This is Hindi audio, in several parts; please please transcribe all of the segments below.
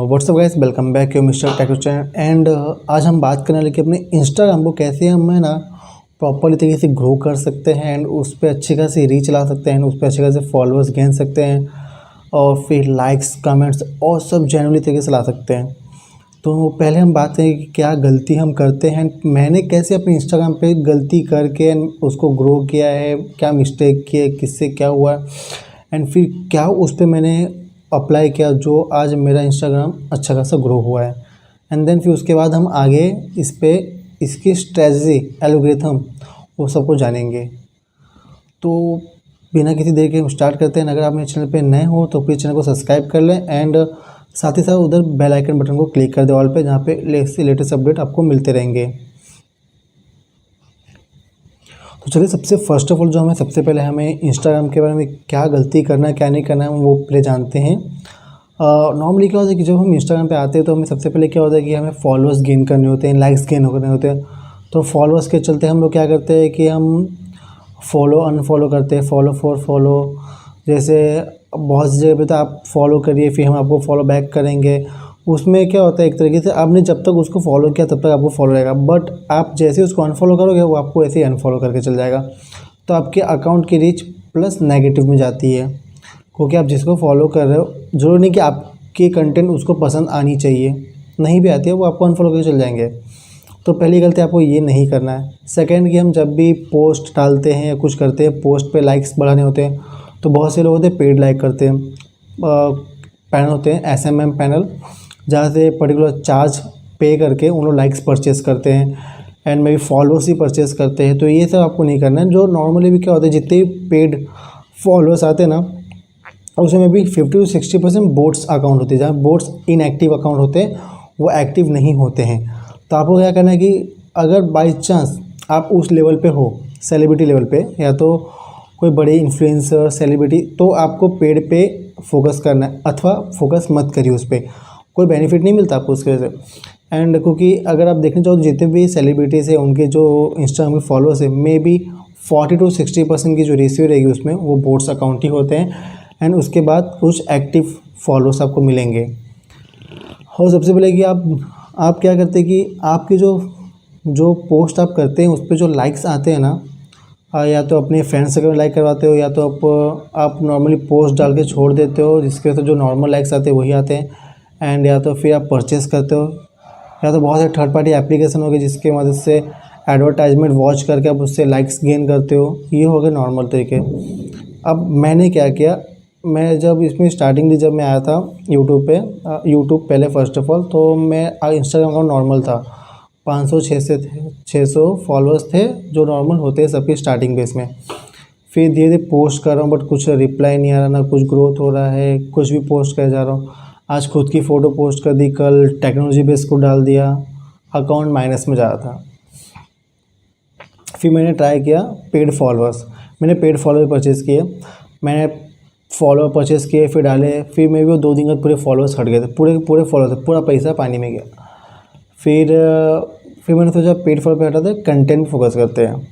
WhatsApp guys, welcome back your mister take channel. And आज हम बात करने लगे अपने इंस्टाग्राम को कैसे हम है ना प्रॉपरली तरीके से ग्रो कर सकते हैं एंड उस पर अच्छी खासी रीच ला सकते हैं, उस पर अच्छे खासे फॉलोअर्स गेन सकते हैं और फिर लाइक्स कमेंट्स और सब जेन्युइनली तरीके से ला सकते हैं। तो पहले हम बात करें कि क्या गलती हम करते हैं, मैंने कैसे अपने इंस्टाग्राम पे गलती करके उसको ग्रो किया है, क्या मिस्टेक किए, किससे क्या हुआ एंड फिर क्या उस पर मैंने अप्लाई किया जो आज मेरा इंस्टाग्राम अच्छा खासा ग्रो हुआ है। एंड देन फिर उसके बाद हम आगे इस पे इसकी स्ट्रेटजी एल्गोरिथम वो सबको जानेंगे। तो बिना किसी देर के हम स्टार्ट करते हैं। अगर आप मेरे चैनल पे नए हो तो प्लीज़ चैनल को सब्सक्राइब कर लें एंड साथ ही साथ उधर बेल आइकन बटन को क्लिक कर दें ऑल पे, जहाँ पे लेटेस्ट अपडेट आपको मिलते रहेंगे। तो चलिए सबसे फर्स्ट ऑफ ऑल जो हमें सबसे पहले हमें इंस्टाग्राम के बारे में क्या गलती करना है क्या नहीं करना है वो पहले जानते हैं। नॉर्मली क्या होता है कि जब हम इंस्टाग्राम पे आते हैं तो हमें सबसे पहले क्या होता है कि हमें फॉलोअर्स गेन करने होते हैं, लाइक्स गेन करने होते हैं। तो फॉलोअर्स के चलते हम लोग क्या करते हैं कि हम फॉलो अनफॉलो करते हैं, फॉलो फॉर फॉलो। जैसे बहुत सी जगह पे तो आप फॉलो करिए फिर हम आपको फॉलो बैक करेंगे। उसमें क्या होता है एक तरीके से आपने जब तक उसको फॉलो किया तब तक आपको फॉलो रहेगा, बट आप जैसे उसको अनफॉलो करोगे वो आपको ऐसे ही अनफॉलो करके चल जाएगा। तो आपके अकाउंट की रीच प्लस नेगेटिव में जाती है, क्योंकि आप जिसको फॉलो कर रहे हो ज़रूरी नहीं कि आपके कंटेंट उसको पसंद आनी चाहिए, नहीं भी आती है वो आपको अनफॉलो करके चल जाएंगे। तो पहली गलती आपको ये नहीं करना है। सेकेंड कि हम जब भी पोस्ट डालते हैं या कुछ करते हैं पोस्ट पे लाइक्स बढ़ाने होते हैं तो बहुत से लोग होते हैं पेड लाइक करते हैं। पैनल होते हैं SMM पैनल, जहाँ से पर्टिकुलर चार्ज पे करके उन लोग लाइक्स परचेस करते हैं and may be followers he purchase करते हैं। तो ये सब आपको नहीं करना है। जो नॉर्मली भी क्या होता है जितने पेड फॉलोअर्स आते हैं ना उसमें भी 50 to 60% बोट्स अकाउंट होते हैं, जहाँ बोट्स इनएक्टिव अकाउंट होते हैं वो एक्टिव नहीं होते हैं। तो आपको क्या करना है कि अगर बाई चांस आप उस लेवल पे हो, सेलिब्रिटी लेवल पे या तो कोई बड़े इन्फ्लुएंसर सेलिब्रिटी, तो आपको पेड पे फोकस करना है, अथवा फोकस मत करिए उस पर, कोई बेनिफिट नहीं मिलता आपको उसके वजह से। एंड क्योंकि अगर आप देखना चाहो तो जितने भी सेलिब्रिटीज़ है उनके जो इंस्टाग्राम में फॉलोअर्स है मे बी 40 to 60% की जो रेशियो रहेगी उसमें वो बोट्स अकाउंट ही होते हैं एंड उसके बाद कुछ एक्टिव फॉलोअर्स आपको मिलेंगे। और सबसे पहले कि आप क्या करते हैं कि आपके जो पोस्ट आप करते हैं उस पर जो लाइक्स आते हैं ना, या तो अपने फ्रेंड्स से लाइक करवाते हो या तो आप नॉर्मली पोस्ट डाल के छोड़ देते हो जिसके वजह से जो नॉर्मल लाइक्स आते हैं वही आते हैं। एंड या तो फिर आप परचेस करते हो या तो बहुत सारे थर्ड पार्टी एप्लीकेशन हो गए जिसके मदद से एडवर्टाइजमेंट वॉच करके आप उससे लाइक्स गेन करते हो। ये हो गए नॉर्मल तरीके। अब मैंने क्या किया, मैं जब इसमें स्टार्टिंग दी जब मैं आया था यूट्यूब पे, यूट्यूब पहले फर्स्ट ऑफ ऑल तो मैं इंस्टाग्राम अकाउंट नॉर्मल था, 500-600 फॉलोअर्स थे जो नॉर्मल होते हैं सबके स्टार्टिंग बेस में। फिर धीरे धीरे पोस्ट कर रहा हूँ बट कुछ रिप्लाई नहीं आ रहा, ना कुछ ग्रोथ हो रहा है, कुछ भी पोस्ट कर जा रहा हूँ। आज खुद की फ़ोटो पोस्ट कर दी, कल टेक्नोलॉजी बेस को डाल दिया, अकाउंट माइनस में जा रहा था। फिर मैंने ट्राई किया पेड फॉलोअर्स, मैंने पेड फॉलोअर परचेज़ किए, मैंने फॉलोअर परचेज़ किए फिर डाले, फिर मे भी वो 2 दिन बाद पूरे फॉलोअर्स हट गए थे, पूरे फॉलोअर्स, पूरा पैसा पानी में गया। फिर मैंने सोचा पेड फॉलोअर पे हटाते कंटेंट फोकस करते हैं।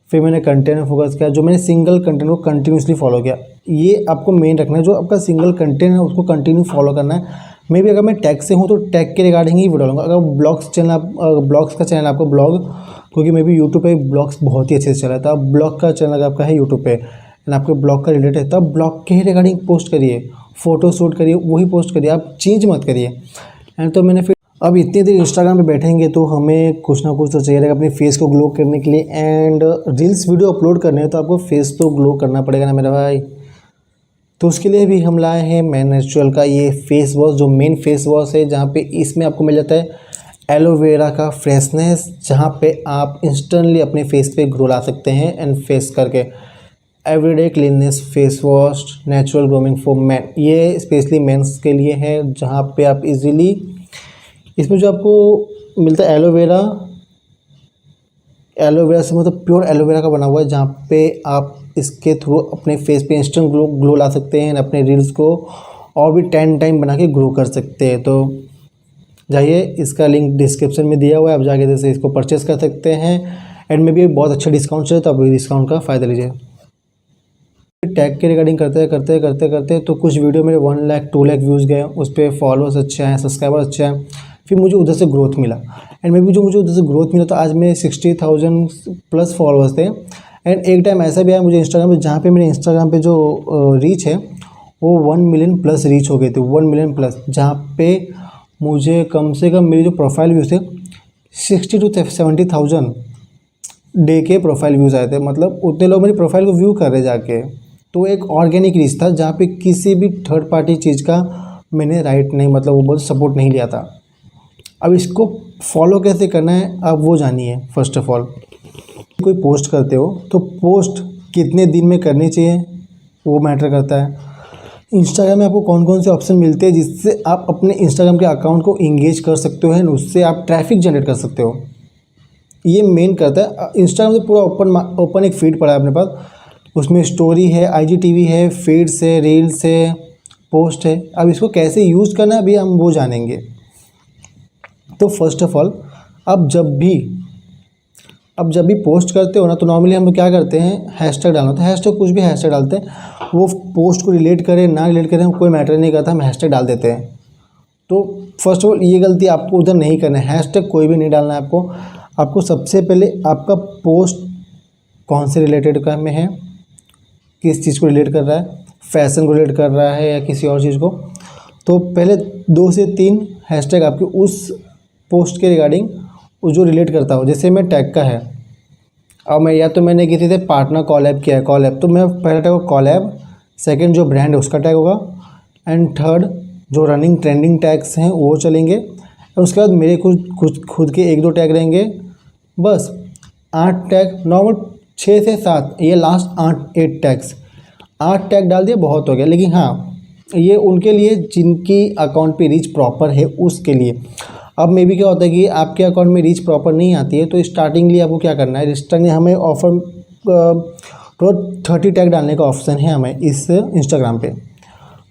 फिर मैंने कंटेंट में फोकस किया, जो मैंने सिंगल कंटेंट को कंटिन्यूसली फॉलो किया। ये आपको मेन रखना है, जो आपका सिंगल कंटेंट है उसको कंटिन्यू फॉलो करना है। मे भी अगर मैं टैग से हूँ तो टैग के रिगार्डिंग ही वीडियो डालूंगा। अगर ब्लॉग्स का चैनल आपका ब्लॉग, क्योंकि मे भी यूट्यूब पे ब्लॉग्स बहुत ही अच्छे से चला था, ब्लॉग का चैनल अगर आपका है यूट्यूब पे एंड आपके ब्लॉग का रिलेटेड है तब ब्लॉग के ही रिगार्डिंग पोस्ट करिए, फ़ोटो शूट करिए, वही पोस्ट करिए, आप चेंज मत करिए। एंड तो मैंने फिर अब इतनी देर इंस्टाग्राम पे बैठेंगे तो हमें कुछ ना कुछ तो चाहिए रहेगा अपने फेस को ग्लो करने के लिए। एंड रील्स वीडियो अपलोड करने हैं तो आपको फेस तो ग्लो करना पड़ेगा ना मेरा भाई। तो उसके लिए भी हम लाए हैं मैन नेचुरल का ये फेस वॉश, जो मेन फेस वॉश है, जहाँ पे इसमें आपको मिल जाता है एलोवेरा का फ्रेशनेस, जहाँ पे आप इंस्टेंटली अपने फेस पे ग्लो ला सकते हैं एंड फेस करके। Everyday cleanness face wash natural grooming for man, ये स्पेशली मेंस के लिए है, जहाँ पे आप इजीली इसमें जो आपको मिलता है एलोवेरा से मतलब प्योर एलोवेरा का बना हुआ है, जहाँ पे आप इसके थ्रू अपने फेस पे इंस्टेंट ग्लो ला सकते हैं, अपने रील्स को और भी 10 टाइम बना के ग्रो कर सकते हैं। तो जाइए, इसका लिंक डिस्क्रिप्शन में दिया हुआ है, आप जाके जैसे इसको परचेस कर सकते हैं एंड में भी बहुत अच्छा डिस्काउंट है तो आप डिस्काउंट का फ़ायदा लीजिए। टैग के रिगार्डिंग करते तो कुछ वीडियो मेरे 1 लाख 2 लाख व्यूज़ गए, उस पर फॉलोअर्स अच्छे हैं, सब्सक्राइबर अच्छे हैं, फिर मुझे उधर से ग्रोथ मिला। एंड मे बी जो मुझे उधर से ग्रोथ मिला तो आज मेरे 60,000 प्लस फॉलोअर्स थे। एंड एक टाइम ऐसा भी आया मुझे इंस्टाग्राम पे, जहाँ पे मेरे इंस्टाग्राम पे जो रीच है वो 1 मिलियन प्लस रीच हो गई थी, 1 मिलियन प्लस, जहाँ पे मुझे कम से कम मेरी जो प्रोफाइल व्यूज़ थे 60 to 70,000 डे के प्रोफाइल व्यूज़ आए थे। मतलब उतने लोग मेरी प्रोफाइल को व्यू कर रहे जाके। तो एक ऑर्गेनिक रीच था जहाँ पे किसी भी थर्ड पार्टी चीज़ का मैंने राइट नहीं, मतलब वो बहुत सपोर्ट नहीं लिया था। अब इसको फॉलो कैसे करना है आप वो जानिए। फर्स्ट ऑफ ऑल, कोई पोस्ट करते हो तो पोस्ट कितने दिन में करनी चाहिए वो मैटर करता है। इंस्टाग्राम में आपको कौन कौन से ऑप्शन मिलते हैं जिससे आप अपने इंस्टाग्राम के अकाउंट को इंगेज कर सकते हो, उससे आप ट्रैफिक जनरेट कर सकते हो, ये मेन करता है। इंस्टाग्राम से पूरा ओपन एक फीड पड़ा है अपने पास, उसमें स्टोरी है, IGTV है, फीड्स है, रील्स है, पोस्ट है। अब इसको कैसे यूज़ करना है अभी हम वो जानेंगे। तो फर्स्ट ऑफ ऑल, अब जब भी पोस्ट करते हो ना तो नॉर्मली हम क्या करते हैं, हैशटैग डालना होता है। हैशटैग कुछ भी हैशटैग डालते हैं, वो पोस्ट को रिलेट करें ना रिलेट करें कोई मैटर नहीं करता, हम हैशटैग डाल देते हैं। तो फर्स्ट ऑफ ऑल ये गलती आपको उधर नहीं करना है, हैशटैग कोई भी नहीं डालना है आपको सबसे पहले आपका पोस्ट कौन से रिलेटेड का में है, किस चीज़ को रिलेट कर रहा है, फैशन को रिलेट कर रहा है या किसी और चीज़ को। तो पहले 2 से 3 हैशटैग आपके उस पोस्ट के रिगार्डिंग जो रिलेट करता हो। जैसे मैं टैग का है, अब मैं या तो मैंने किसी से पार्टनर कॉलैब किया है, कॉलैब, तो मैं पहला टैग होगा कॉलैब, सेकंड जो ब्रांड है उसका टैग होगा, एंड थर्ड जो रनिंग ट्रेंडिंग टैग्स हैं वो चलेंगे। और उसके बाद मेरे कुछ खुद के 1-2 टैग रहेंगे, बस 8 टैग नॉर्मल, 6 से 7, ये लास्ट 8 टैग्स, 8 टैग डाल दिए बहुत हो गया। लेकिन हाँ, ये उनके लिए जिनकी अकाउंट पे रीच प्रॉपर है उसके लिए। अब मे बी क्या होता है कि आपके अकाउंट में रीच प्रॉपर नहीं आती है, तो स्टार्टिंगली आपको क्या करना है, स्टार्टिंग हमें ऑफर तो 30 टैग डालने का ऑप्शन है हमें इस इंस्टाग्राम पे।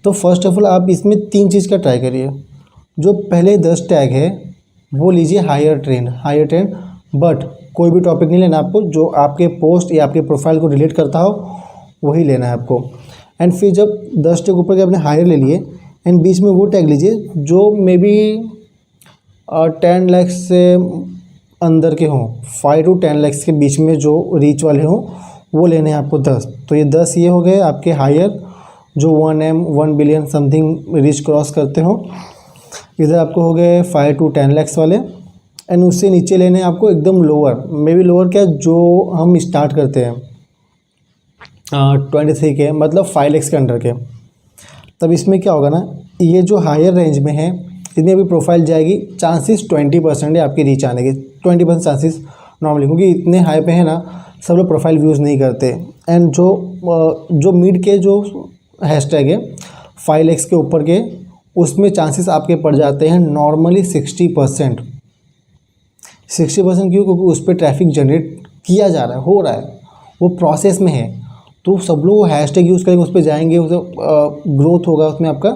तो फर्स्ट ऑफ ऑल आप इसमें 3 चीज़ का ट्राई करिए। जो पहले 10 टैग है वो लीजिए हायर ट्रेंड, बट कोई भी टॉपिक नहीं लेना आपको, जो आपके पोस्ट या आपके प्रोफाइल को रिलेट करता हो वही लेना है आपको। एंड फिर जब 10 टैग ऊपर के आपने हायर ले लिए, एंड बीच में वो टैग लीजिए जो मे बी 10 लाख से अंदर के हों, 5 to 10 लाख के बीच में जो रीच वाले हों वो लेने हैं आपको 10। तो ये 10 ये हो गए आपके हायर, जो 1 बिलियन समथिंग रीच क्रॉस करते हो। इधर आपको हो गए 5 to 10 लाख वाले। एंड उससे नीचे लेने हैं आपको एकदम लोअर, मे बी लोअर क्या, जो हम स्टार्ट करते हैं 23 के, मतलब 5 लाख के अंडर के। तब इसमें क्या होगा ना, ये जो हायर रेंज में है इतनी अभी प्रोफाइल जाएगी, चांसेस 20% है आपकी रीच आने के, 20% चांसेस नॉर्मली, क्योंकि इतने हाई पे है ना, सब लोग प्रोफाइल व्यूज़ नहीं करते। एंड जो मिड के जो हैशटैग है 5 लाख के ऊपर के, उसमें चांसेस आपके पड़ जाते हैं नॉर्मली 60%। 60% क्यों? क्योंकि उस पर ट्रैफिक जनरेट किया जा रहा है, हो रहा है, वो प्रोसेस में है। तो सब लोग हैशटैग यूज़ करेंगे, उस पर जाएंगे, उसे ग्रोथ होगा, उसमें आपका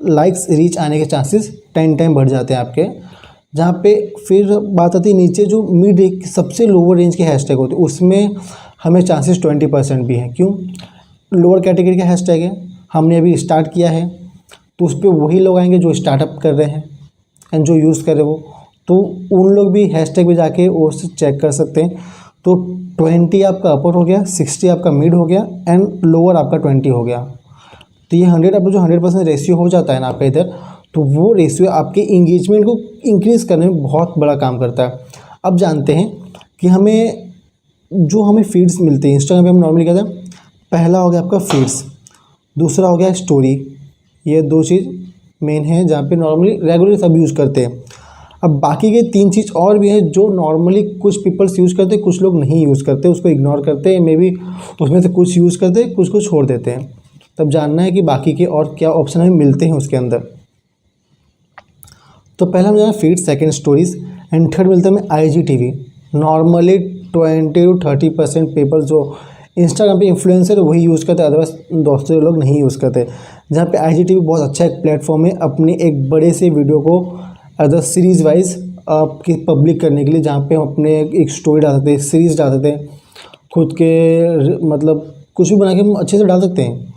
लाइक्स रीच आने के चांसेस 10 टाइम बढ़ जाते हैं आपके। जहाँ पे फिर बात आती है नीचे जो मिड सबसे लोअर रेंज के हैशटैग होते हैं, उसमें हमें चांसेस 20% भी हैं। क्यों? लोअर कैटेगरी का हैशटैग है, हमने अभी स्टार्ट किया है, तो उस पर वही लोग आएंगे जो स्टार्टअप कर रहे हैं एंड जो यूज़ कर रहे हो, तो उन लोग भी हैशटैग पे जाके वो चेक कर सकते हैं। तो 20 आपका अपर हो गया, 60 आपका मिड हो गया, एंड लोअर आपका 20 हो गया। तो ये 100 आपका जो 100% रेशियो हो जाता है ना आपका इधर, तो वो रेशियो आपके इंगेजमेंट को इंक्रीज़ करने में बहुत बड़ा काम करता है। अब जानते हैं कि हमें फीड्स मिलते हैं इंस्टाग्राम पे, हम नॉर्मली कहते हैं, पहला हो गया आपका फीड्स, दूसरा हो गया स्टोरी। ये 2 चीज़ मेन है जहाँ पे नॉर्मली रेगुलर सब यूज़ करते हैं। अब बाकी के 3 चीज़ और भी हैं जो नॉर्मली कुछ पीपल्स यूज़ करते हैं, कुछ लोग नहीं यूज़ करते, उसको इग्नोर करते हैं, मे बी उसमें से कुछ यूज़ करते हैं, कुछ को छोड़ देते हैं। तब जानना है कि बाकी के और क्या ऑप्शन हमें मिलते हैं उसके अंदर। तो पहला हम जाना feed, second stories, and third मिलता है हमें IGTV। नॉर्मली 20 to 30% पीपल जो इंस्टाग्राम पे इन्फ्लुएंसर वही यूज़ करते हैं, अदरवाइज दूसरे लोग नहीं यूज़ करते। जहाँ पे IGTV बहुत अच्छा एक प्लेटफॉर्म है अपने एक बड़े से वीडियो को अदर सीरीज़ वाइज आपके पब्लिक करने के लिए, जहाँ पे हम अपने एक स्टोरी डाल सकते हैं, सीरीज़ डाल सकते हैं, खुद के मतलब कुछ भी बना के हम अच्छे से डाल सकते हैं।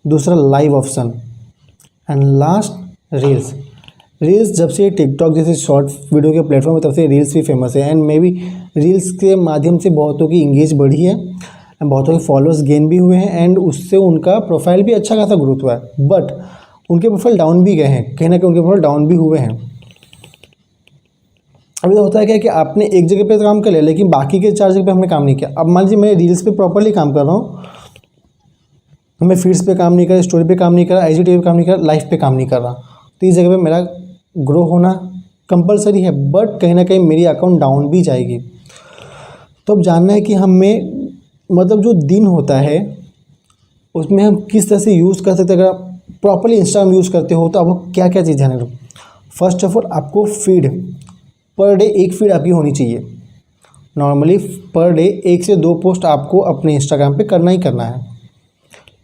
दूसरा live option, and last reels. Reels जब से टिकटॉक जैसे शॉर्ट वीडियो के प्लेटफॉर्म है तब से रील्स भी फेमस है, एंड मे बी रील्स के माध्यम से बहुतों की इंगेज बढ़ी है, बहुतों के फॉलोअर्स गेन भी हुए हैं, एंड उससे उनका प्रोफाइल भी अच्छा खासा ग्रोथ हुआ है। बट उनके प्रोफाइल डाउन भी गए हैं, कहीं ना कहीं उनके प्रोफाइल डाउन भी हुए हैं। अभी तो होता है क्या कि आपने एक जगह पे काम कर लिया लेकिन बाकी के 4 जगह पे हमने काम नहीं किया। अब मान लीजिए मैं रील्स पे प्रॉपरली काम कर रहा हूँ, मैं फीड्स पे काम नहीं कर रहा, स्टोरी पे काम नहीं कर रहा, IGTV पे काम नहीं कर रहा, लाइफ पे काम नहीं कर रहा, तो इस जगह पे मेरा ग्रो होना कंपलसरी है, बट कहीं ना कहीं मेरी अकाउंट डाउन भी जाएगी। तो अब जानना है कि हमें मतलब जो दिन होता है उसमें हम किस तरह से यूज़ कर सकते हैं। अगर आप प्रॉपरली इंस्टाग्राम यूज़ करते हो तो आपको क्या क्या चीज़ ध्यान रखो। फर्स्ट ऑफ ऑल आपको फीड पर डे एक फीड आपकी होनी चाहिए। नॉर्मली पर डे 1 से 2 पोस्ट आपको अपने इंस्टाग्राम पे करना ही करना है।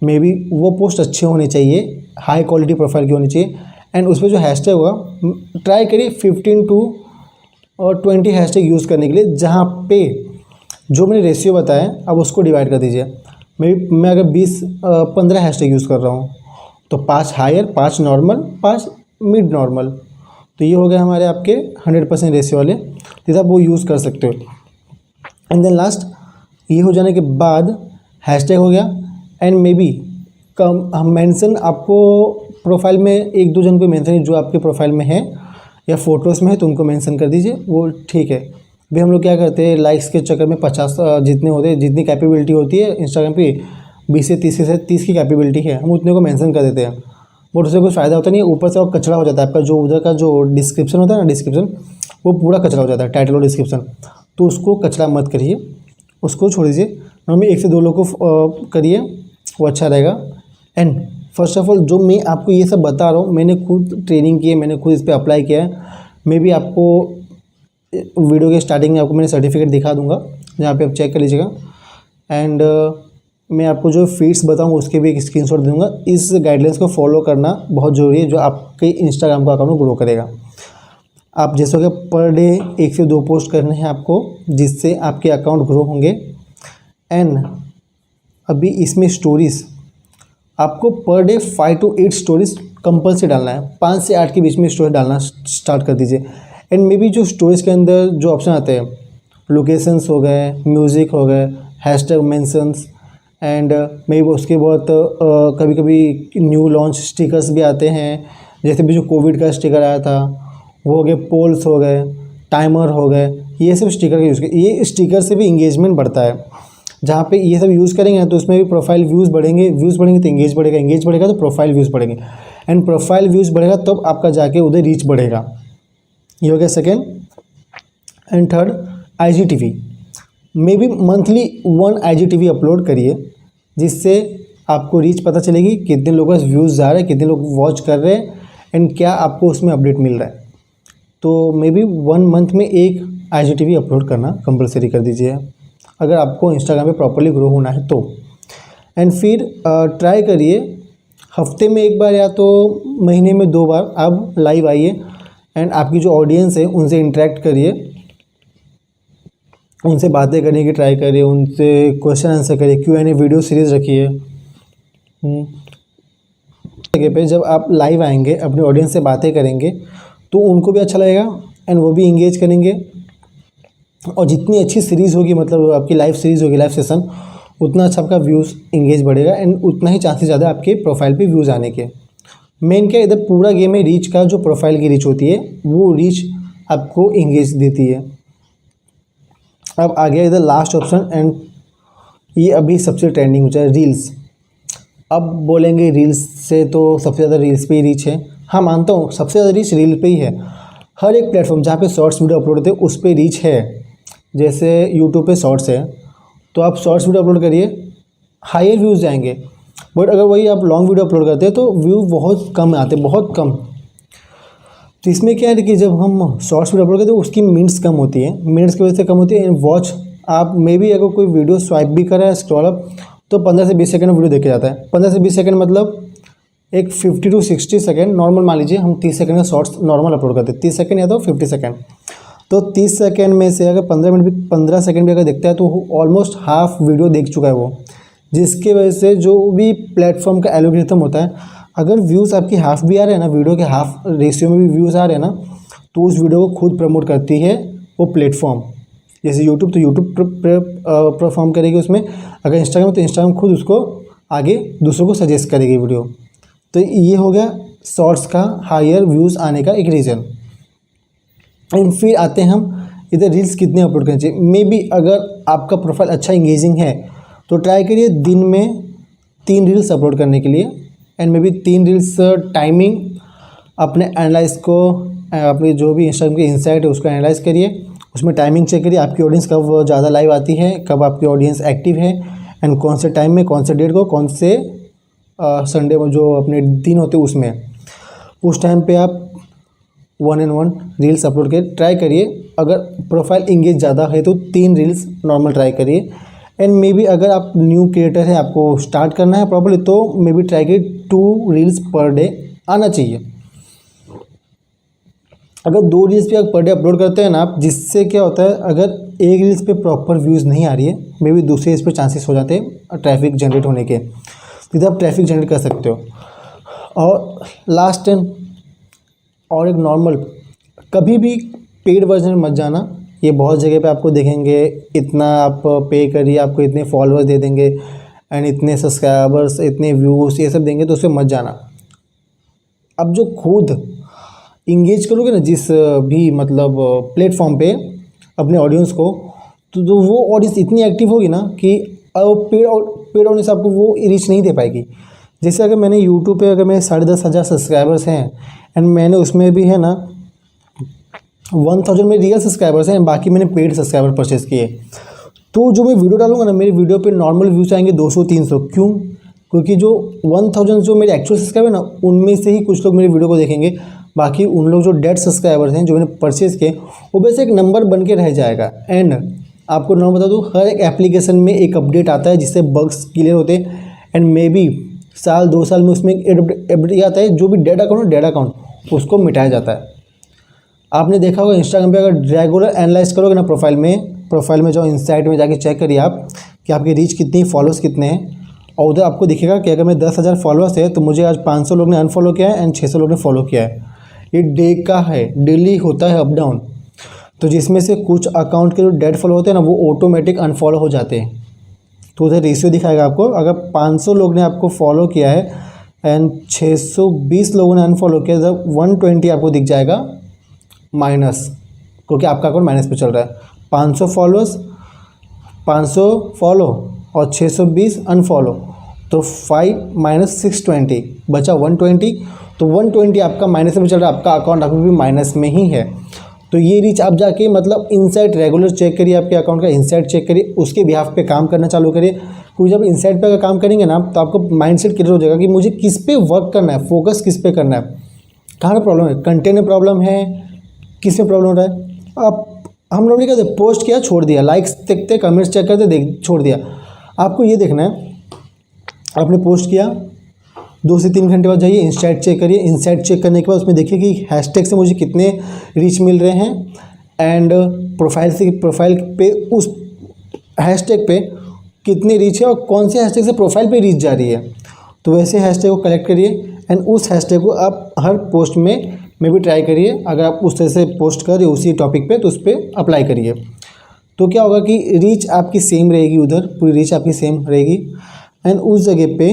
मे बी वो पोस्ट अच्छे होने चाहिए, हाई क्वालिटी प्रोफाइल की होनी चाहिए, एंड उस पर जो हैशटैग होगा ट्राई करिए 15 to 20 हैशटैग यूज़ करने के लिए, जहाँ पे जो मैंने रेशियो बताया अब उसको डिवाइड कर दीजिए। मैं अगर 15 हैशटैग यूज़ कर रहा हूँ तो 5 हायर, 5 नॉर्मल, 5 मिड नॉर्मल, तो ये हो गया हमारे आपके 100% रेशियो वाले, तो आप वो यूज़ कर सकते हो। एंड देन लास्ट ये हो जाने के बाद हैशटैग हो गया, एंड मे बी हम मेंशन आपको प्रोफाइल में 1-2 जन को मेंशन जो आपके प्रोफाइल में है या फोटोज़ में है तो उनको मेंशन कर दीजिए, वो ठीक है। भी हम लोग क्या करते हैं लाइक्स के चक्कर में 50 जितने होते हैं, जितनी कैपेबिलिटी होती है इंस्टाग्राम पे 20 से 30 की कैपेबिलिटी है, हम उतने को मेंशन कर देते हैं, बट उससे कोई फ़ायदा होता नहीं है। ऊपर से वो कचरा हो जाता है आपका, जो उधर का जो डिस्क्रिप्शन होता है ना, डिस्क्रिप्शन वो पूरा कचरा हो जाता है, टाइटल और डिस्क्रिप्शन, तो उसको कचरा मत करिए, उसको छोड़ दीजिए। नॉर्मली 1 से 2 लोग को करिए, वो अच्छा रहेगा। एंड फर्स्ट ऑफ ऑल जो मैं आपको ये सब बता रहा हूँ मैंने खुद ट्रेनिंग की है, मैंने खुद इस पर अप्लाई किया है। मैं भी आपको वीडियो के स्टार्टिंग में आपको मैंने सर्टिफिकेट दिखा दूंगा जहाँ पे आप चेक कर लीजिएगा, एंड मैं आपको जो फीड्स बताऊंगा उसके भी एक स्क्रीनशॉट दूंगा। इस गाइडलाइंस को फॉलो करना बहुत ज़रूरी है जो आपके इंस्टाग्राम का अकाउंट ग्रो करेगा। आप जैसे कि पर डे 1 से 2 पोस्ट करने हैं आपको, जिससे आपके अकाउंट ग्रो होंगे। एंड अभी इसमें स्टोरीज़ आपको per day 5 to 8 stories compulsory डालना है, 5 से 8 के बीच में स्टोरी डालना स्टार्ट कर दीजिए। एंड मे बी जो स्टोरीज़ के अंदर जो ऑप्शन आते हैं, लोकेशंस हो गए, म्यूज़िक हो गए, hashtag mentions, and may be उसके बाद कभी कभी न्यू लॉन्च स्टिकर्स भी आते हैं, जैसे भी जो कोविड का स्टिकर आया था वो हो गए, पोल्स हो गए, टाइमर हो गए, ये सब स्टिकर का यूज़ कर, ये स्टिकर से भी इंगेजमेंट बढ़ता है। जहाँ पे ये सब यूज़ करेंगे तो उसमें भी प्रोफाइल व्यूज़ बढ़ेंगे, व्यूज़ बढ़ेंगे तो इंगेज बढ़ेगा, इंगेज बढ़ेगा तो प्रोफाइल व्यूज़ बढ़ेंगे, एंड प्रोफाइल व्यूज़ बढ़ेगा तब आपका जाके उधर रीच बढ़ेगा। ये हो गया second. And third IGTV, may be monthly 1 IGTV upload करिए, जिससे आपको रीच पता चलेगी कितने लोगों का व्यूज़ जा रहे हैं, कितने लोग वॉच कर रहे हैं, एंड क्या आपको उसमें अपडेट मिल रहा है। तो मे बी 1 मंथ में 1 IGTV अपलोड करना कंपलसरी कर दीजिए अगर आपको इंस्टाग्राम पे प्रॉपर्ली ग्रो होना है तो। एंड फिर ट्राई करिए हफ्ते में 1 बार या तो महीने में 2 बार आप लाइव आइए, एंड आपकी जो ऑडियंस है उनसे इंटरेक्ट करिए, उनसे बातें करने की ट्राई करिए, उनसे क्वेश्चन आंसर करिए, Q&A वीडियो सीरीज़ रखिए। जगह पे जब आप लाइव आएंगे अपनी ऑडियंस से बातें करेंगे तो उनको भी अच्छा लगेगा, एंड वो भी इंगेज करेंगे, और जितनी अच्छी सीरीज़ होगी, मतलब आपकी लाइव सीरीज़ होगी, लाइव सेशन, उतना अच्छा आपका व्यूज़ इंगेज बढ़ेगा, एंड उतना ही चांसेस ज़्यादा आपके प्रोफाइल पे व्यूज़ आने के। मेन क्या इधर पूरा गेम है रीच का, जो प्रोफाइल की रीच होती है वो रीच आपको इंगेज देती है। अब आ गया इधर लास्ट ऑप्शन, एंड ये अभी सबसे ट्रेंडिंग हो जाए रील्स। अब बोलेंगे रील्स से तो सबसे ज़्यादा रील्स पे ही रीच है। हाँ मानता हूँ सबसे ज़्यादा रीच रील पे ही है। हर एक प्लेटफॉर्म जहाँ पे शॉर्ट्स वीडियो अपलोड होते हैं उस पर रीच है। जैसे यूट्यूब पे शॉर्ट्स है तो आप शॉर्ट्स वीडियो अपलोड करिए, हायर व्यूज़ जाएंगे, बट अगर वही आप लॉन्ग वीडियो अपलोड करते हैं तो व्यू बहुत कम आते, बहुत कम। तो इसमें क्या है कि जब हम शॉर्ट्स वीडियो अपलोड करते हैं उसकी मिनट्स कम होती है, मिनट्स की वजह से कम होती है। वॉच आप मे बी अगर कोई वीडियो स्वाइप भी कर रहा है स्क्रॉल अप तो 15 से 20 सेकंड में वीडियो देखे जाता है। 15 से 20 सेकंड मतलब एक 50 to 60 सेकंड नॉर्मल, मान लीजिए हम 30 सेकंड का शॉर्ट्स नॉर्मल अपलोड करते हैं, 30 सेकंड या तो 50 सेकंड, तो 30 सेकंड में से अगर 15 सेकंड भी अगर देखता है तो ऑलमोस्ट हाफ वीडियो देख चुका है वो, जिसके वजह से जो भी प्लेटफॉर्म का एल्गोरिथम होता है, अगर व्यूज़ आपकी हाफ भी आ रहे हैं ना, वीडियो के हाफ रेशियो में भी व्यूज़ आ रहे हैं ना, तो उस वीडियो को खुद प्रमोट करती है वो प्लेटफॉर्म। जैसे यूट्यूब, तो यूट्यूब परफॉर्म करेगी उसमें, अगर इंस्टाग्राम तो इंस्टाग्राम खुद उसको आगे दूसरों को सजेस्ट करेगी वीडियो। तो ये हो गया शॉर्ट्स का हायर व्यूज़ आने का एक रीज़न। एंड फिर आते हैं हम इधर रील्स कितने अपलोड करने चाहिए। मे बी अगर आपका प्रोफाइल अच्छा इंगेजिंग है तो ट्राई करिए दिन में 3 रील्स अपलोड करने के लिए। And may be 3 reels timing अपने एनालाइज को, अपनी जो भी इंस्टाग्राम की इंसाइट है उसको एनालाइज करिए, उसमें टाइमिंग चेक करिए आपकी ऑडियंस कब ज़्यादा लाइव आती है, कब आपकी ऑडियंस एक्टिव है, एंड कौन से टाइम में, कौन से डेट को, कौन से संडे में जो अपने दिन होते हैं उसमें, उस टाइम पे आप 1 रील्स अपलोड कर ट्राई करिए। अगर प्रोफाइल इंगेज ज़्यादा है तो 3 रील्स नॉर्मल ट्राई करिए। एंड मे बी अगर आप न्यू क्रिएटर है, आपको स्टार्ट करना है प्रॉपर्ली, तो मे बी ट्राई करिए 2 रील्स पर डे आना चाहिए। अगर 2 रील्स भी आप पर डे अपलोड करते हैं ना आप, जिससे क्या होता है, अगर एक रील्स पे प्रॉपर व्यूज़ नहीं आ रही है, मे बी दूसरे रील्स पे चांसेस हो जाते हैं ट्रैफिक जनरेट होने के, तो इधर आप ट्रैफिक जनरेट कर सकते हो। और लास्ट एंड और एक नॉर्मल, कभी भी पेड वर्जन में मत जाना। ये बहुत जगह पे आपको देखेंगे, इतना आप पे करिए आपको इतने फॉलोअर्स दे देंगे एंड इतने सब्सक्राइबर्स, इतने व्यूज़, ये सब देंगे, तो उसमें मत जाना। अब जो खुद इंगेज करोगे ना जिस भी मतलब प्लेटफॉर्म पे अपने ऑडियंस को, तो वो ऑडियंस इतनी एक्टिव होगी ना कि पेड ऑडियंस आपको वो रीच नहीं दे पाएगी। जैसे अगर मैंने यूट्यूब पे, अगर मेरे 10,500 सब्सक्राइबर्स हैं एंड मैंने उसमें भी है ना 1000 में रियल सब्सक्राइबर्स हैं, बाकी मैंने पेड सब्सक्राइबर परचेस किए, तो जो मैं वीडियो डालूंगा ना, मेरी वीडियो पे नॉर्मल व्यूज़ आएंगे 200-300। क्यों? क्योंकि जो 1000 जो मेरे एक्चुअल सब्सक्राइबर ना, उनमें से ही कुछ लोग मेरी वीडियो को देखेंगे, बाकी उन लोग जो डेड सब्सक्राइबर्स हैं जो मैंने परचेज़ किए, वो बस एक नंबर बन के रह जाएगा। एंड आपको नॉर्मल बता दूँ, हर एक एप्लीकेशन में एक अपडेट आता है जिससे बग्स क्लियर होते हैं, एंड मे बी साल 2 साल में उसमें एक अपडेट आता है, जो भी डेड अकाउंट उसको मिटाया जाता है। आपने देखा होगा इंस्टाग्राम पे, अगर रेगुलर एनालाइज करोगे ना प्रोफाइल में जाओ, इंसाइट में जाके चेक करिए आप कि आपकी रीच कितनी, फॉलोअर्स कितने हैं, और उधर आपको दिखेगा कि अगर मैं 10,000 फॉलोअर्स है तो मुझे आज 500 लोग ने अनफॉलो किया है एंड 600 लोग ने फॉलो किया है। ये डे का है, डेली होता है अप डाउन। तो जिसमें से कुछ अकाउंट के जो डेड फॉलो होते हैं ना, वो ऑटोमेटिक अनफॉलो हो जाते हैं। तो उधर रेशियो दिखाएगा आपको, अगर 500 लोग ने आपको फॉलो किया है एंड 620 लोगों ने अनफॉलो किया, जब 120 आपको दिख जाएगा माइनस, क्योंकि आपका अकाउंट माइनस पे चल रहा है। 500 फॉलोअर्स, 500 फॉलो और 620 अनफॉलो, तो 5 - 620 बचा 120। तो 120 आपका माइनस में चल रहा है, आपका अकाउंट अभी भी माइनस में ही है। तो ये रीच आप जाके मतलब इनसाइट रेगुलर चेक करिए, आपके अकाउंट का इनसाइट चेक करिए, उसके बिहाफ पे काम करना चालू करिए। क्योंकि जब इनसाइट पे अगर काम करेंगे ना, तो आपको माइंडसेट क्लियर हो जाएगा कि मुझे किस पे वर्क करना है, फोकस किस पे करना है, कहाँ प्रॉब्लम है, कंटेंट में प्रॉब्लम है, किस में प्रॉब्लम हो रहा है। अब हम लोग ने क्या पोस्ट किया, छोड़ दिया, लाइक्स देखते, कमेंट्स चेक करते, देख छोड़ दिया। आपको ये देखना है, आपने पोस्ट किया 2 से 3 घंटे बाद जाइए इंसाइट चेक करिए। इंसाइट चेक करने के बाद उसमें देखिए कि हैशटैग से मुझे कितने रीच मिल रहे हैं, एंड प्रोफाइल पे उस हैशटैग पे कितने रीच है और कौन से हैशटैग से प्रोफाइल पे रीच जा रही है। तो वैसे हैशटैग को कलेक्ट करिए एंड उस हैशटैग को आप हर पोस्ट में भी ट्राई करिए। अगर आप उस तरह से पोस्ट कर रहे हो उसी टॉपिक पे, तो उस पर अप्लाई करिए। तो क्या होगा कि रीच आपकी सेम रहेगी, उधर पूरी रीच आपकी सेम रहेगी एंड उस जगह पे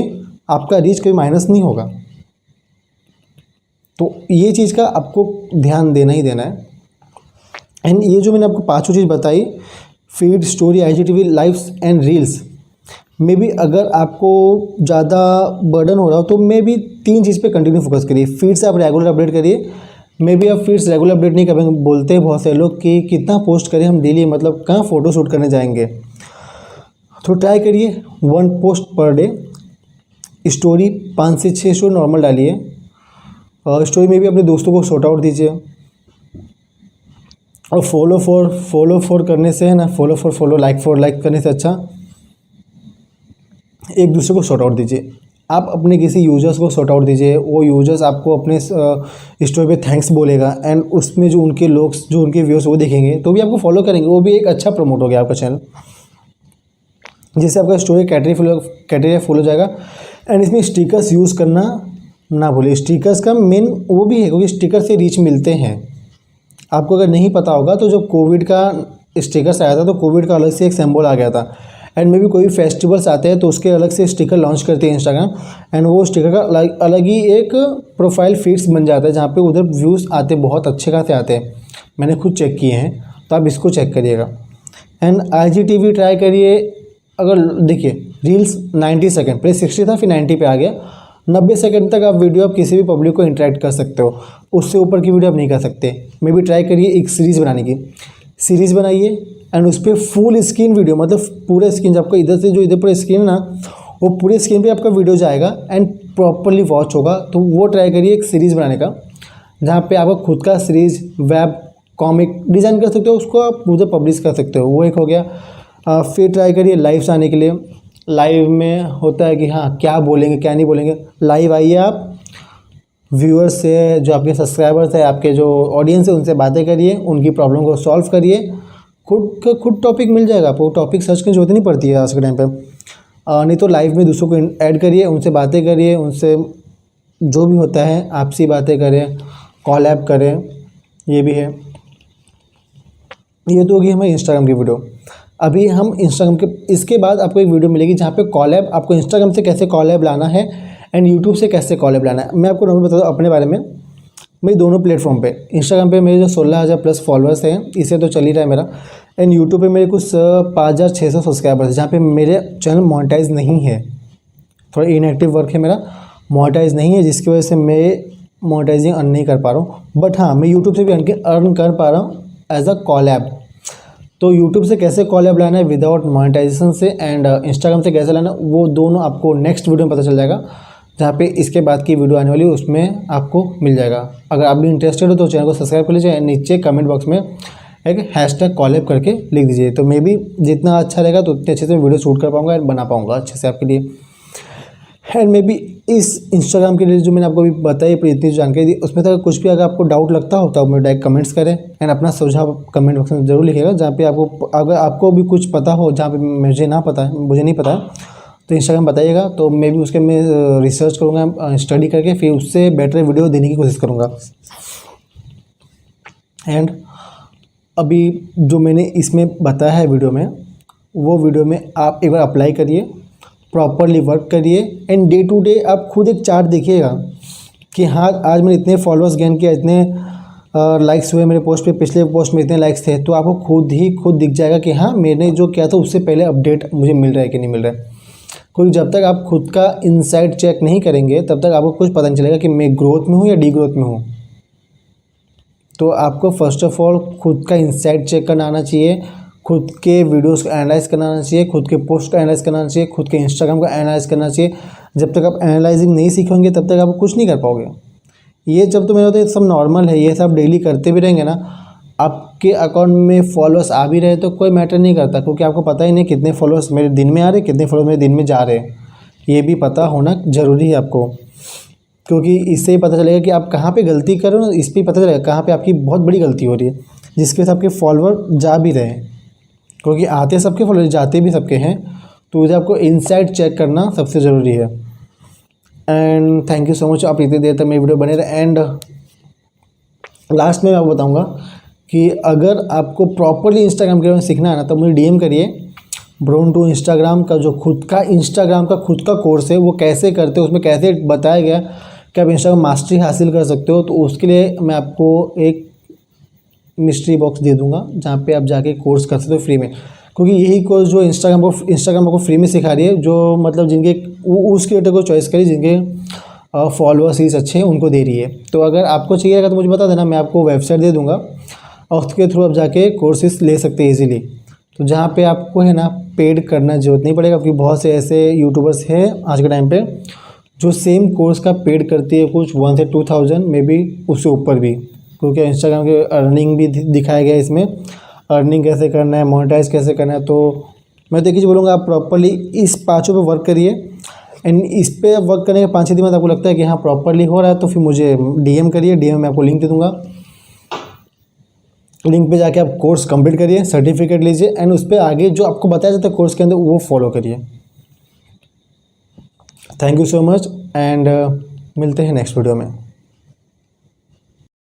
आपका रीच कोई माइनस नहीं होगा। तो ये चीज़ का आपको ध्यान देना ही देना है। एंड ये जो मैंने आपको 5 चीज़ बताई, feed, story, IGTV, lives and reels, may be अगर आपको ज़्यादा बर्डन हो रहा हो तो मे बी 3 चीज़ पे कंटिन्यू फोकस करिए। फीड से आप रेगुलर अपडेट करिए। मे बी आप फीड्स रेगुलर अपडेट नहीं करेंगे, बोलते हैं बहुत से लोग कि कितना पोस्ट करें हम डेली, मतलब कहाँ फ़ोटो शूट करने जाएंगे। तो ट्राई करिए 1 पोस्ट पर डे। स्टोरी 5 से 6 स्टोरी नॉर्मल डालिए, और स्टोरी में भी अपने दोस्तों को शॉर्ट आउट दीजिए। और फॉलो फॉर करने से है ना, फॉलो लाइक करने से अच्छा एक दूसरे को शॉर्ट आउट दीजिए। आप अपने किसी यूजर्स को शॉर्ट आउट दीजिए, वो यूजर्स आपको अपने स्टोरी पे थैंक्स बोलेगा एंड उसमें जो उनके लोग, जो उनके व्यूअर्स वो देखेंगे तो भी आपको फॉलो करेंगे, वो भी एक अच्छा प्रमोट हो गया आपका चैनल। जिससे आपका स्टोरी कैटेगरी फुल हो जाएगा। एंड इसमें स्टिकर्स यूज़ करना ना भूलिए। स्टिकर्स का मेन वो भी है क्योंकि स्टिकर से रीच मिलते हैं। आपको अगर नहीं पता होगा तो जब कोविड का स्टिकर्स आया था तो कोविड का अलग से एक सिंबल आ गया था। एंड मे भी कोई फेस्टिवल्स आते हैं तो उसके अलग से स्टिकर लॉन्च करती है इंस्टाग्राम। एंड वो स्टिकर का अलग ही एक प्रोफाइल फीड्स बन जाता है जहाँ पे उधर व्यूज़ आते बहुत अच्छे खासे आते हैं। मैंने खुद चेक किए हैं, तो आप इसको चेक करिएगा। एंड IGTV ट्राई करिए। अगर देखिए रील्स 90 सेकंड, पहले 60 था फिर 90 पे आ गया। 90 सेकंड तक आप वीडियो आप किसी भी पब्लिक को इंटरेक्ट कर सकते हो, उससे ऊपर की वीडियो आप नहीं कर सकते। मे भी ट्राई करिए एक सीरीज़ बनाने की, सीरीज़ बनाइए एंड उस पर फुल स्क्रीन वीडियो, मतलब पूरे स्क्रीन, आपको इधर से जो इधर पूरे स्क्रीन है ना, वो पूरे स्क्रीन पे आपका वीडियो जाएगा एंड प्रॉपरली वॉच होगा। तो वो ट्राई करिए एक सीरीज़ बनाने का, जहाँ पे आपका खुद का सीरीज़ वेब कॉमिक डिज़ाइन कर सकते हो, उसको आप उधर पब्लिश कर सकते हो। वो एक हो गया। फिर ट्राई करिए लाइव्स आने के लिए। लाइव में होता है कि हाँ क्या बोलेंगे क्या नहीं बोलेंगे। लाइव आइए, आप व्यूअर्स से, जो आपके सब्सक्राइबर्स है, आपके जो ऑडियंस है, उनसे बातें करिए, उनकी प्रॉब्लम को सॉल्व करिए। खुद टॉपिक मिल जाएगा आपको, टॉपिक सर्च की जरूरत नहीं पड़ती है आज के टाइम पे। नहीं तो लाइव में दूसरों को ऐड करिए, उनसे बातें करिए, उनसे जो भी होता है आपसी बातें करें, कॉलैब करें, ये भी है। ये तो होगी हमारी इंस्टाग्राम की वीडियो। अभी हम इंस्टाग्राम के, इसके बाद आपको एक वीडियो मिलेगी जहाँ पे कॉलैब, आपको इंस्टाग्राम से कैसे कॉलैब लाना है एंड यूट्यूब से कैसे कॉलैब लाना है। मैं आपको नॉर्मल बता दूँ अपने बारे में। मेरी दोनों प्लेटफॉर्म पे, इंस्टाग्राम पे मेरे जो 16,000 प्लस फॉलोअर्स हैं, इसे तो चल ही रहा है मेरा। एंड यूट्यूब पे मेरे कुछ 5,600 सब्सक्राइबर्स हैं, जहाँ पे मेरे चैनल मोनेटाइज नहीं है। थोड़ा इनएक्टिव वर्क है मेरा, मोनेटाइज नहीं है, जिसकी वजह से मैं मोनेटाइजिंग अर्न नहीं कर पा रहा हूँ। बट हाँ, मैं यूट्यूब से भी अर्न कर पा रहा हूँ एज अ कॉलैब। तो यूट्यूब से कैसे कॉलैब लाना है विदाउट मोनेटाइजेशन से, एंड इंस्टाग्राम से कैसे लाना, वो दोनों आपको नेक्स्ट वीडियो में पता चल जाएगा, जहाँ पे इसके बाद की वीडियो आने वाली है उसमें आपको मिल जाएगा। अगर आप भी इंटरेस्टेड हो तो चैनल को सब्सक्राइब कर लीजिए। नीचे कमेंट बॉक्स में एक हैशटैग कॉलैब करके लिख दीजिए, तो मे भी जितना अच्छा रहेगा तो उतने अच्छे से वीडियो शूट कर पाऊँगा एंड बना पाऊँगा अच्छे से आपके लिए। एंड मे बी इस इंस्टाग्राम के लिए जो मैंने आपको अभी बताई, इतनी जानकारी दी, उसमें तक कुछ भी अगर आपको डाउट लगता हो तो आप मुझे डायरेक्ट कमेंट्स करें एंड अपना सुझाव कमेंट बॉक्स में ज़रूर लिखिएगा। जहाँ पे आपको, अगर आपको भी कुछ पता हो जहाँ पे मुझे नहीं पता है, तो इंस्टाग्राम बताइएगा, तो मैं भी उसके में रिसर्च करूँगा, स्टडी करके फिर उससे बेटर वीडियो देने की कोशिश करूँगा। एंड अभी जो मैंने इसमें बताया है वीडियो में, वो वीडियो में आप एक बार अप्लाई करिए, प्रॉपरली वर्क करिए एंड डे टू डे आप खुद एक चार्ट देखिएगा कि हाँ आज मैंने इतने फॉलोअर्स गेन किया, इतने लाइक्स हुए मेरे पोस्ट पे, पिछले पोस्ट में इतने लाइक्स थे। तो आपको खुद दिख जाएगा कि हाँ मैंने जो किया था उससे पहले अपडेट मुझे मिल रहा है कि नहीं मिल रहा है। क्योंकि जब तक आप खुद का इनसाइड चेक नहीं करेंगे तब तक आपको कुछ पता नहीं चलेगा कि मैं ग्रोथ में हूँ या डी ग्रोथ में हूँ। तो आपको फर्स्ट ऑफ ऑल खुद का इनसाइड चेक करना आना चाहिए, खुद के वीडियोस को एनालाइज करना आना चाहिए, खुद के पोस्ट को एनालाइज करना चाहिए, खुद के इंस्टाग्राम को एनालाइज करना चाहिए। जब तक आप एनालाइजिंग नहीं सीखेंगे तब तक आप कुछ नहीं कर पाओगे। ये जब तो मेरा होता है सब नॉर्मल है, ये सब डेली करते भी रहेंगे ना, आपके अकाउंट में फॉलोअर्स आ भी रहे तो कोई मैटर नहीं करता, क्योंकि आपको पता ही नहीं कितने फॉलोअर्स मेरे दिन में आ रहे, कितने फॉलोअर्स मेरे दिन में जा रहे हैं। ये भी पता होना ज़रूरी है आपको, क्योंकि इससे ही पता चलेगा कि आप कहाँ पे गलती कर रहे हो ना, इस पर पता चलेगा कहाँ पे आपकी बहुत बड़ी गलती हो रही है, जिसके वजह से आपके फॉलोअर जा भी रहे हैं। क्योंकि आते सबके फॉलोअर, जाते भी सबके हैं, तो मुझे आपको इनसाइड चेक करना सबसे ज़रूरी है। And thank you so much, आप इतनी देर तक मेरी वीडियो बने रहे। एंड लास्ट में मैं आपको बताऊँगा कि अगर आपको प्रॉपरली इंस्टाग्राम के बारे में सीखना है ना, तो मुझे DM करिए। ब्रोन टू इंस्टाग्राम का जो खुद का इंस्टाग्राम का खुद का कोर्स है, वो कैसे करते हो, उसमें कैसे बताया गया कि आप इंस्टाग्राम मास्टरी हासिल कर सकते हो। तो उसके लिए मैं आपको एक मिस्ट्री बॉक्स दे दूंगा, जहाँ पे आप जाके कोर्स कर सकते हो फ्री में, क्योंकि यही कोर्स जो इंस्टाग्राम आपको फ्री में सिखा रही है, जो मतलब जिनके उस क्रिएटर को चॉइस करिए जिनके फॉलोअर्स ही अच्छे हैं, उनको दे रही है। तो अगर आपको चाहिएगा तो मुझे बता देना, मैं आपको वेबसाइट दे दूँगा और उसके थ्रू आप जाके कोर्सेज ले सकते हैं ईजिली। तो जहाँ पे आपको है ना पेड करना जरूरत नहीं पड़ेगा, क्योंकि बहुत से ऐसे यूट्यूबर्स हैं आज के टाइम पे जो सेम कोर्स का पेड करती है, कुछ 1 से 2,000 मे बी उससे ऊपर भी, क्योंकि इंस्टाग्राम के अर्निंग भी दिखाया गया है इसमें, अर्निंग कैसे करना है, मोनेटाइज कैसे करना है। तो मैं देखिए बोलूँगा आप प्रॉपरली इस पाँचों पे वर्क करिए। एंड इस पे वर्क करने के 5-6 दिन बाद आपको लगता है कि हाँ प्रॉपरली हो रहा है, तो फिर मुझे DM करिए, DM में आपको लिंक दे दूँगा। लिंक पे जाके आप कोर्स कंप्लीट करिए, सर्टिफिकेट लीजिए एंड उस पर आगे जो आपको बताया जाता है कोर्स के अंदर वो फॉलो करिए। Thank you so much and मिलते हैं नेक्स्ट वीडियो में।